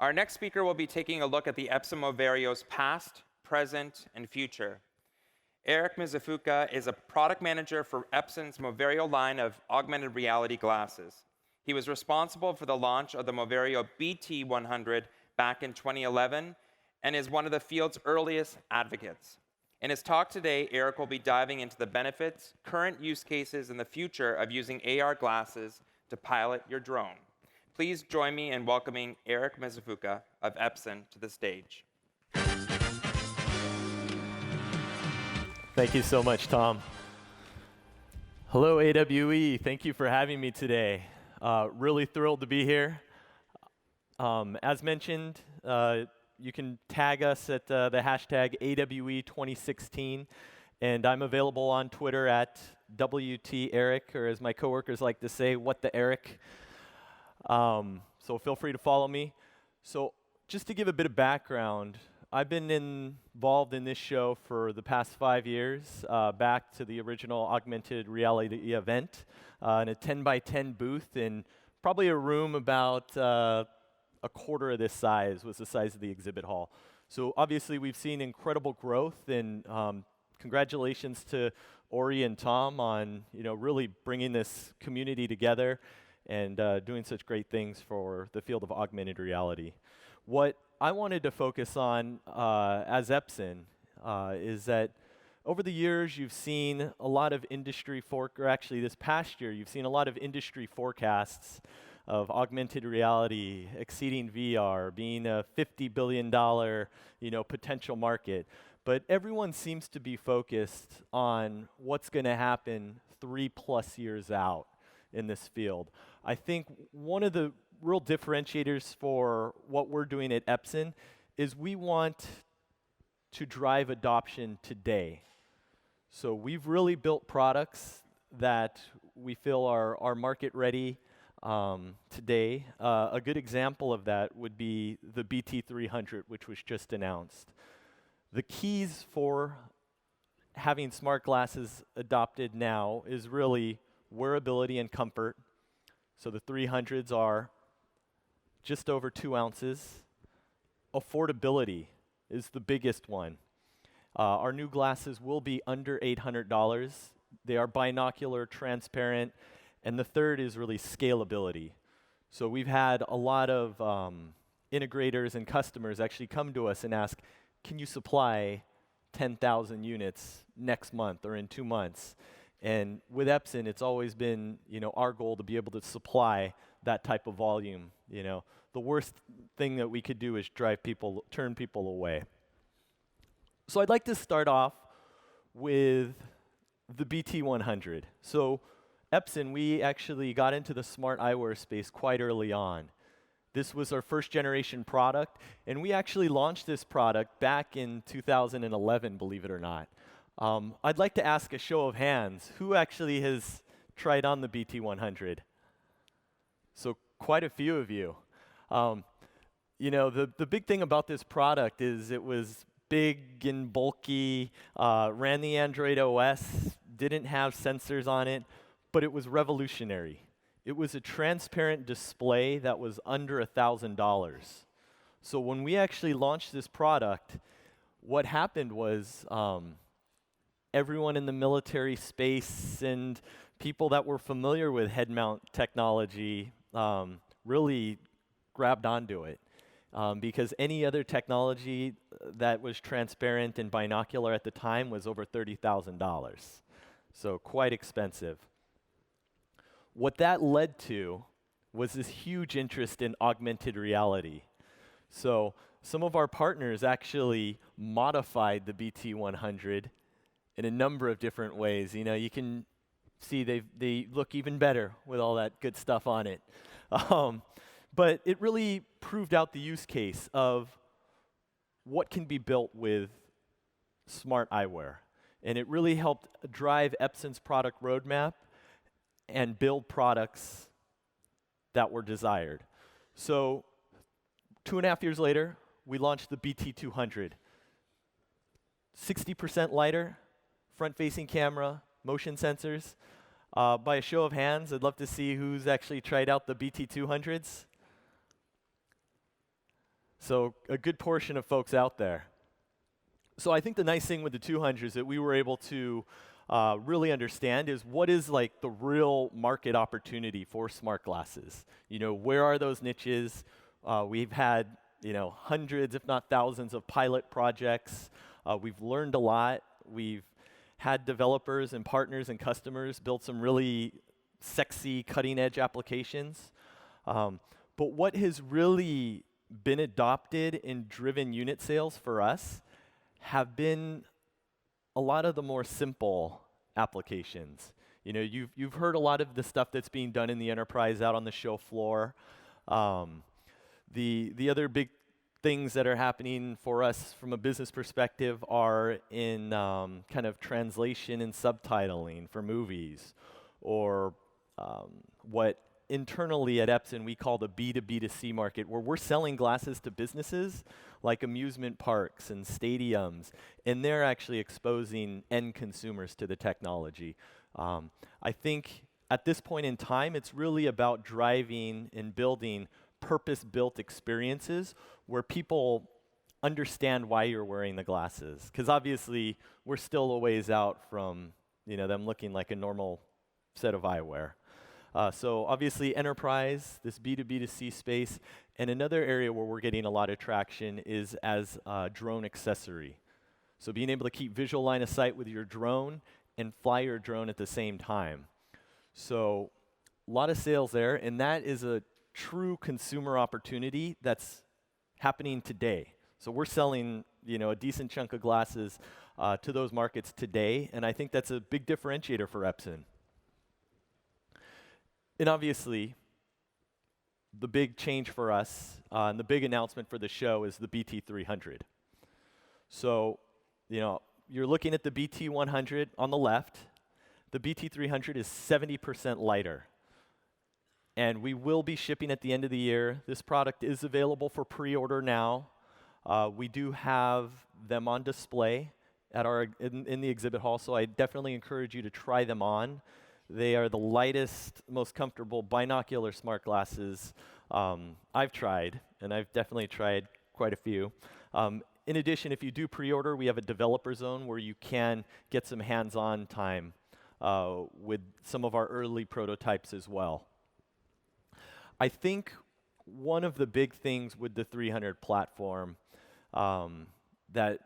Our next speaker will be taking a look at the Epson Moverio's past, present, and future. Eric Mizufuka is a product manager for Epson's Moverio line of augmented reality glasses. He was responsible for the launch of the Moverio BT100 back in 2011 and is one of the field's earliest advocates. In his talk today, Eric will be diving into the benefits, current use cases, and the future of using AR glasses to pilot your drone. Please join me in welcoming Eric Mizufuka of Epson to the stage. Thank you so much, Tom. Hello, AWE. Thank you for having me today. Really thrilled to be here. As mentioned, you can tag us at the hashtag AWE2016, and I'm available on Twitter at WTEric, or as my coworkers like to say, what the Eric. So feel free to follow me. So just to give a bit of background, I've been involved in this show for the past 5 years, back to the original augmented reality event, in a 10x10 booth in probably a room about a quarter of this size was the size of the exhibit hall. So obviously we've seen incredible growth, and congratulations to Ori and Tom on really bringing this community together and doing such great things for the field of augmented reality. What I wanted to focus on as Epson is that over the years you've seen a lot of industry actually this past year you've seen a lot of industry forecasts of augmented reality exceeding VR, being a $50 billion potential market. But everyone seems to be focused on what's going to happen 3+ years out in this field. I think one of the real differentiators for what we're doing at Epson is we want to drive adoption today. So we've really built products that we feel are market ready today. A good example of that would be the BT300, which was just announced. The keys for having smart glasses adopted now is really wearability and comfort. So the 300s are just over 2 ounces. Affordability is the biggest one. Our new glasses will be under $800. They are binocular, transparent, and the third is really scalability. So we've had a lot of integrators and customers actually come to us and ask, can you supply 10,000 units next month or in 2 months? And with Epson, it's always been our goal to be able to supply that type of volume. The worst thing that we could do is turn people away. So I'd like to start off with the BT100. So Epson, we actually got into the smart eyewear space quite early on. This was our first generation product, and we actually launched this product back in 2011, believe it or not. I'd like to ask a show of hands. Who actually has tried on the BT100? So quite a few of you. The big thing about this product is it was big and bulky, ran the Android OS, didn't have sensors on it, but it was revolutionary. It was a transparent display that was under $1,000. So when we actually launched this product, what happened was everyone in the military space and people that were familiar with head mount technology really grabbed onto it. Because any other technology that was transparent and binocular at the time was over $30,000. So quite expensive. What that led to was this huge interest in augmented reality. So some of our partners actually modified the BT100 in a number of different ways. You can see they look even better with all that good stuff on it. But it really proved out the use case of what can be built with smart eyewear. And it really helped drive Epson's product roadmap and build products that were desired. So 2.5 years later, we launched the BT200. 60% lighter, front-facing camera, motion sensors. By a show of hands, I'd love to see who's actually tried out the BT200s. So a good portion of folks out there. So I think the nice thing with the 200s that we were able to really understand is what is like the real market opportunity for smart glasses. Where are those niches? We've had hundreds, if not thousands, of pilot projects. We've learned a lot. We've had developers and partners and customers build some really sexy, cutting-edge applications. But what has really been adopted and driven unit sales for us have been a lot of the more simple applications. You've heard a lot of the stuff that's being done in the enterprise out on the show floor. The other big things that are happening for us from a business perspective are in kind of translation and subtitling for movies, or what internally at Epson we call the B2B2C market, where we're selling glasses to businesses like amusement parks and stadiums, and they're actually exposing end consumers to the technology. I think at this point in time, it's really about driving and building purpose-built experiences where people understand why you're wearing the glasses. Because obviously, we're still a ways out from them looking like a normal set of eyewear. So obviously, enterprise, this B2B2C space, and another area where we're getting a lot of traction is as a drone accessory. So being able to keep visual line of sight with your drone and fly your drone at the same time. So a lot of sales there, and that is a true consumer opportunity that's happening today. So we're selling a decent chunk of glasses to those markets today, and I think that's a big differentiator for Epson. And obviously, the big change for us and the big announcement for the show is the BT300. So, you're looking at the BT100 on the left. The BT300 is 70% lighter. And we will be shipping at the end of the year. This product is available for pre-order now. We do have them on display at in the exhibit hall, so I definitely encourage you to try them on. They are the lightest, most comfortable binocular smart glasses I've tried, and I've definitely tried quite a few. In addition, if you do pre-order, we have a developer zone where you can get some hands-on time with some of our early prototypes as well. I think one of the big things with the 300 platform that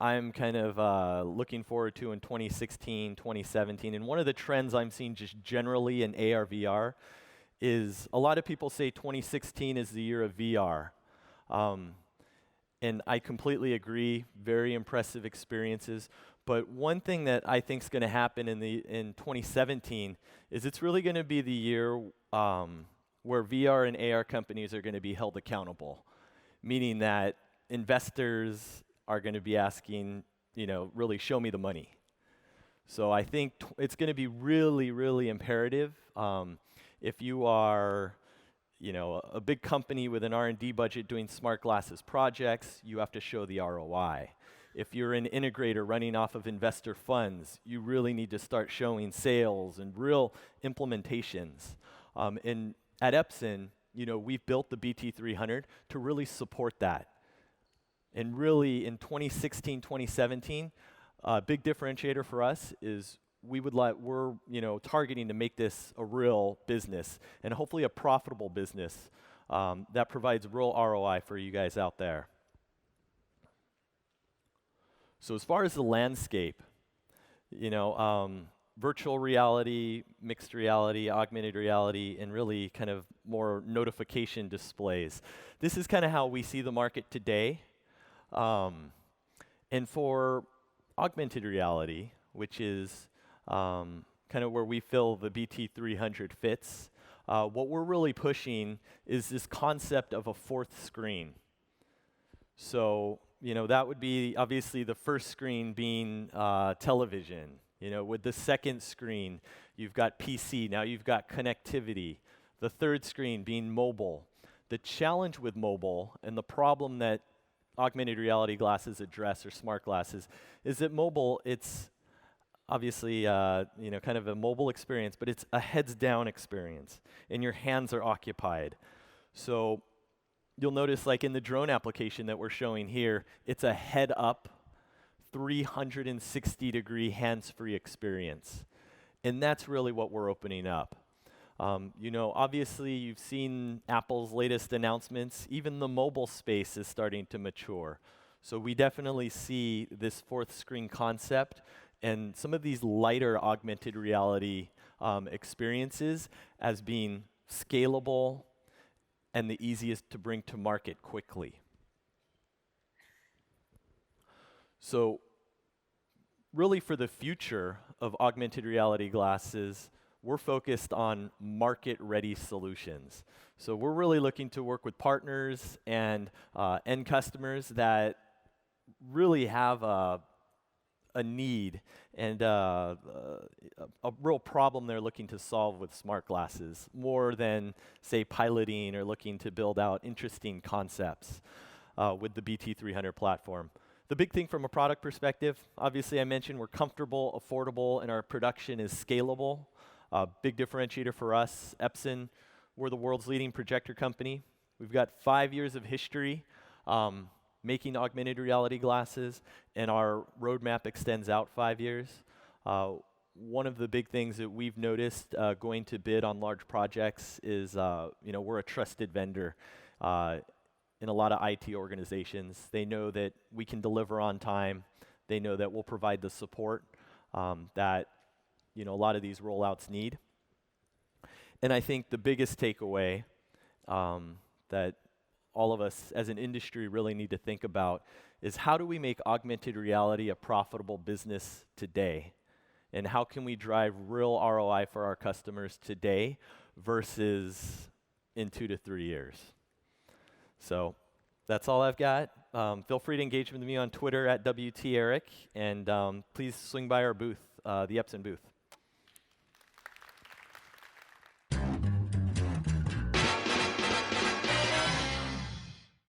I'm kind of looking forward to in 2016, 2017, and one of the trends I'm seeing just generally in AR, VR is a lot of people say 2016 is the year of VR. And I completely agree, very impressive experiences. But one thing that I think is going to happen in 2017 is it's really going to be the year where VR and AR companies are going to be held accountable, meaning that investors are going to be asking, really show me the money. So I think it's going to be really, really imperative if you are a big company with an R&D budget doing smart glasses projects, you have to show the ROI. If you're an integrator running off of investor funds, you really need to start showing sales and real implementations. And at Epson, we've built the BT300 to really support that. And really, in 2016, 2017, a big differentiator for us is we're targeting to make this a real business and hopefully a profitable business that provides real ROI for you guys out there. So as far as the landscape, virtual reality, mixed reality, augmented reality, and really kind of more notification displays. This is kind of how we see the market today. And for augmented reality, which is kind of where we feel the BT300 fits, what we're really pushing is this concept of a fourth screen. So, that would be obviously the first screen being television. With the second screen, you've got PC, now you've got connectivity. The third screen being mobile. The challenge with mobile and the problem that augmented reality glasses address, or smart glasses, is that mobile, it's obviously kind of a mobile experience, but it's a heads down experience and your hands are occupied. So you'll notice like in the drone application that we're showing here, it's a head-up 360-degree hands-free experience. And that's really what we're opening up. You know, obviously you've seen Apple's latest announcements. Even the mobile space is starting to mature. So we definitely see this fourth screen concept and some of these lighter augmented reality experiences as being scalable and the easiest to bring to market quickly. So really for the future of augmented reality glasses, we're focused on market-ready solutions. So we're really looking to work with partners and end customers that really have a need and a real problem they're looking to solve with smart glasses, more than, say, piloting or looking to build out interesting concepts with the BT300 platform. The big thing from a product perspective, obviously I mentioned we're comfortable, affordable, and our production is scalable. Big differentiator for us, Epson, we're the world's leading projector company. We've got 5 years of history making augmented reality glasses, and our roadmap extends out 5 years. One of the big things that we've noticed going to bid on large projects is, you know, we're a trusted vendor in a lot of IT organizations. They know that we can deliver on time. They know that we'll provide the support that, you know, a lot of these rollouts need. And I think the biggest takeaway that all of us as an industry really need to think about is how do we make augmented reality a profitable business today? And how can we drive real ROI for our customers today versus in 2 to 3 years? So that's all I've got. Feel free to engage with me on Twitter at WTEric, and please swing by our booth, the Epson booth.